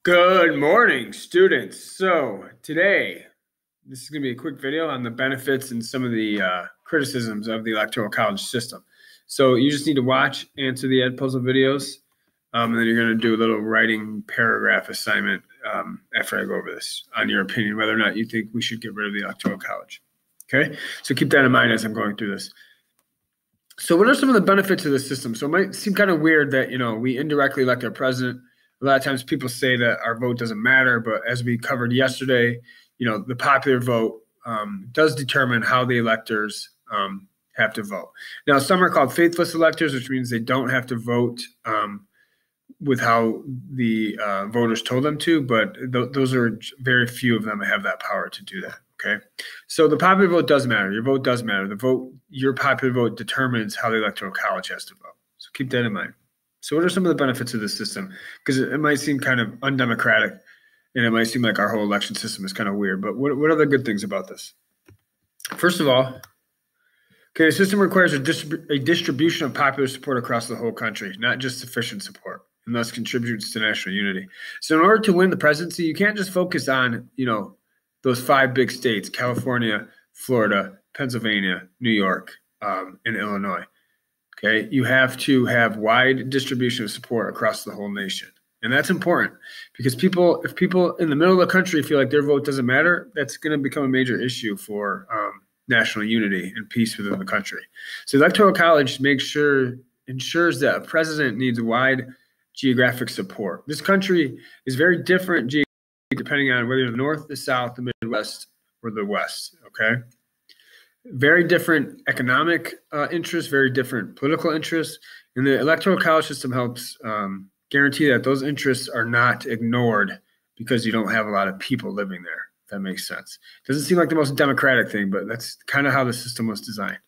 Good morning, students. So today, this is going to be a quick video on the benefits and some of the criticisms of the Electoral College system. So you just need to watch, answer the Edpuzzle videos, and then you're going to do a little writing paragraph assignment after I go over this on your opinion, whether or not you think we should get rid of the Electoral College. Okay, so keep that in mind as I'm going through this. So what are some of the benefits of the system? So it might seem kind of weird that, we indirectly elect our president. A lot of times people say that our vote doesn't matter, but as we covered yesterday, the popular vote does determine how the electors have to vote. Now, some are called faithless electors, which means they don't have to vote with how the voters told them to, but those are very few of them that have that power to do that. Okay, so the popular vote does matter. Your vote does matter. Your popular vote determines how the Electoral College has to vote. So keep that in mind. So what are some of the benefits of this system? Because it might seem kind of undemocratic, and it might seem like our whole election system is kind of weird. But what are the good things about this? First of all, okay, the system requires a distribution of popular support across the whole country, not just sufficient support, and thus contributes to national unity. So in order to win the presidency, you can't just focus on, those 5 big states: California, Florida, Pennsylvania, New York, and Illinois. Okay, you have to have wide distribution of support across the whole nation. And that's important because if people in the middle of the country feel like their vote doesn't matter, that's going to become a major issue for national unity and peace within the country. So the Electoral College ensures that a president needs wide geographic support. This country is very different depending on whether you're the North, the South, the Midwest, or the West, okay? Very different economic interests, very different political interests, and the Electoral College system helps guarantee that those interests are not ignored because you don't have a lot of people living there, if that makes sense. It doesn't seem like the most democratic thing, but that's kind of how the system was designed.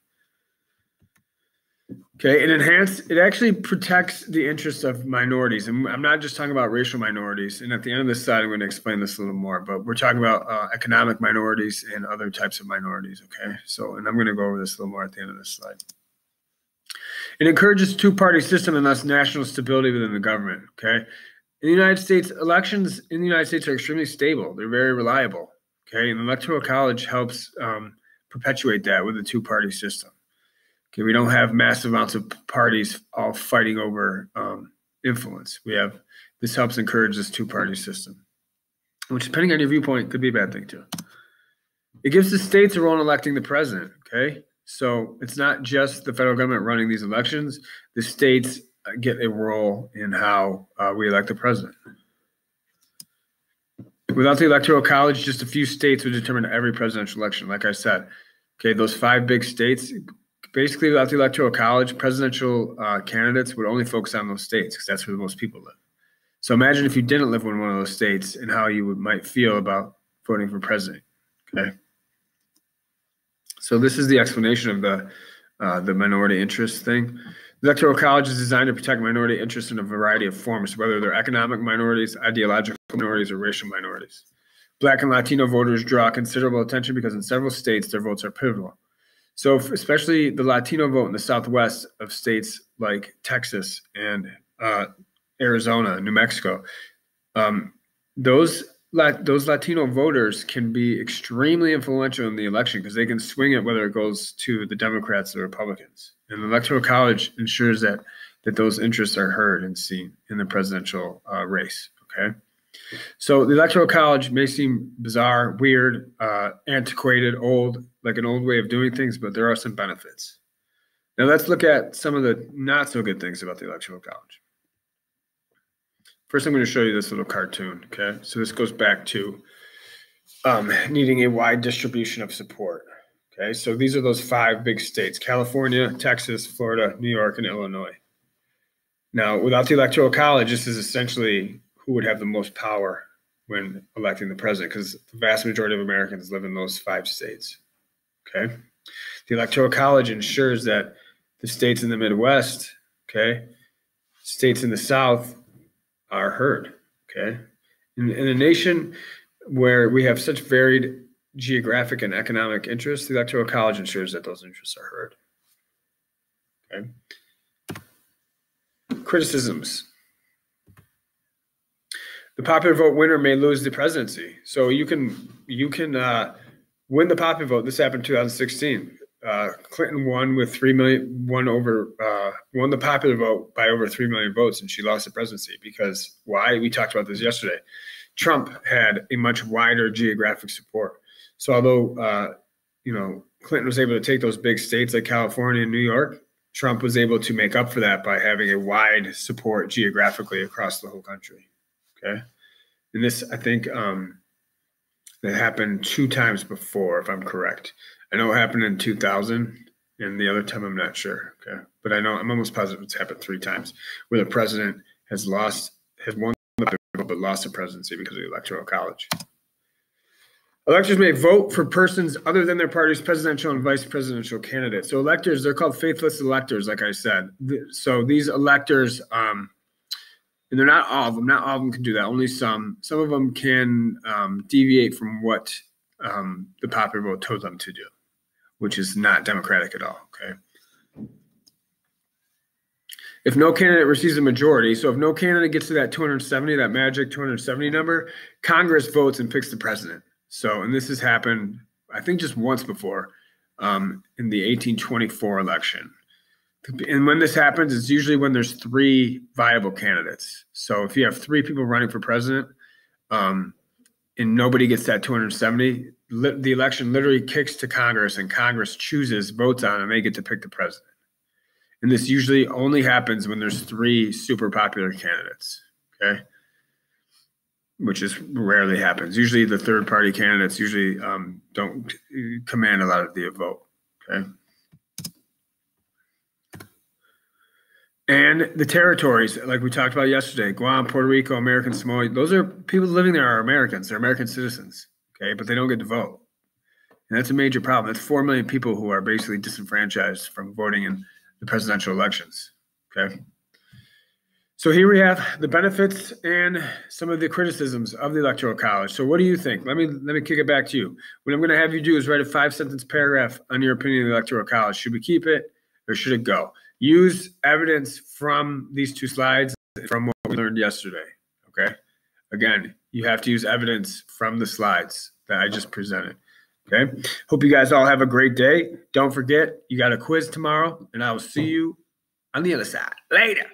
Okay, it actually protects the interests of minorities. And I'm not just talking about racial minorities. And at the end of this slide, I'm going to explain this a little more, but we're talking about economic minorities and other types of minorities, okay? And I'm going to go over this a little more at the end of this slide. It encourages two-party system and thus national stability within the government, okay? In the United States, elections in the United States are extremely stable. They're very reliable, okay? And the Electoral College helps perpetuate that with a two-party system. Okay, we don't have massive amounts of parties all fighting over influence. This helps encourage this two-party system, which, depending on your viewpoint, could be a bad thing too. It gives the states a role in electing the president. Okay, so it's not just the federal government running these elections. The states get a role in how we elect the president. Without the Electoral College, just a few states would determine every presidential election. Like I said, okay, those 5 big states. Basically, without the Electoral College, presidential candidates would only focus on those states because that's where the most people live. So imagine if you didn't live in one of those states and how you might feel about voting for president. Okay. So this is the explanation of the minority interest thing. The Electoral College is designed to protect minority interests in a variety of forms, whether they're economic minorities, ideological minorities, or racial minorities. Black and Latino voters draw considerable attention because in several states their votes are pivotal. So especially the Latino vote in the Southwest of states like Texas and Arizona, New Mexico, those Latino voters can be extremely influential in the election because they can swing it whether it goes to the Democrats or Republicans. And the Electoral College ensures that those interests are heard and seen in the presidential race. Okay. So the Electoral College may seem bizarre, weird, antiquated, old, like an old way of doing things, but there are some benefits. Now let's look at some of the not so good things about the Electoral College. First, I'm going to show you this little cartoon, okay? So this goes back to needing a wide distribution of support, okay? So these are those 5 big states: California, Texas, Florida, New York, and Illinois. Now, without the Electoral College, this is essentially who would have the most power when electing the president, because the vast majority of Americans live in those 5 states, okay? The Electoral College ensures that the states in the Midwest, okay, states in the South are heard, okay? In a nation where we have such varied geographic and economic interests, the Electoral College ensures that those interests are heard, okay? Criticisms. the popular vote winner may lose the presidency. So you can win the popular vote. This happened in 2016. Clinton won with 3 million, won the popular vote by over 3 million votes, and she lost the presidency. Because why? We talked about this yesterday. Trump had a much wider geographic support. So although Clinton was able to take those big states like California and New York, Trump was able to make up for that by having a wide support geographically across the whole country. Okay, and this, I think, that happened 2 times before, if I'm correct. I know it happened in 2000, and the other time I'm not sure. Okay, but I'm almost positive it's happened 3 times where the president has won but lost the presidency because of the Electoral College. Electors may vote for persons other than their party's presidential and vice presidential candidates. So electors, they're called faithless electors, like I said. So these electors, and they're not all of them. Not all of them can do that. Only some. Some of them can deviate from what the popular vote told them to do, which is not democratic at all. Okay. If no candidate receives a majority, so if no candidate gets to that 270, that magic 270 number, Congress votes and picks the president. So, and this has happened, I think, just once before in the 1824 election. And when this happens, it's usually when there's 3 viable candidates. So if you have 3 people running for president and nobody gets that 270, the election literally kicks to Congress, and Congress votes on, and they get to pick the president. And this usually only happens when there's 3 super popular candidates, okay? Which is rarely happens. Usually the third party candidates usually don't command a lot of the vote, okay? And the territories, like we talked about yesterday, Guam, Puerto Rico, American Samoa, those are people living there are Americans. They're American citizens, okay? But they don't get to vote. And that's a major problem. That's 4 million people who are basically disenfranchised from voting in the presidential elections, okay? So here we have the benefits and some of the criticisms of the Electoral College. So what do you think? Let me kick it back to you. What I'm going to have you do is write a 5-sentence paragraph on your opinion of the Electoral College. Should we keep it or should it go? Use evidence from these 2 slides from what we learned yesterday, okay? Again, you have to use evidence from the slides that I just presented, okay? Hope you guys all have a great day. Don't forget, you got a quiz tomorrow, and I will see you on the other side. Later.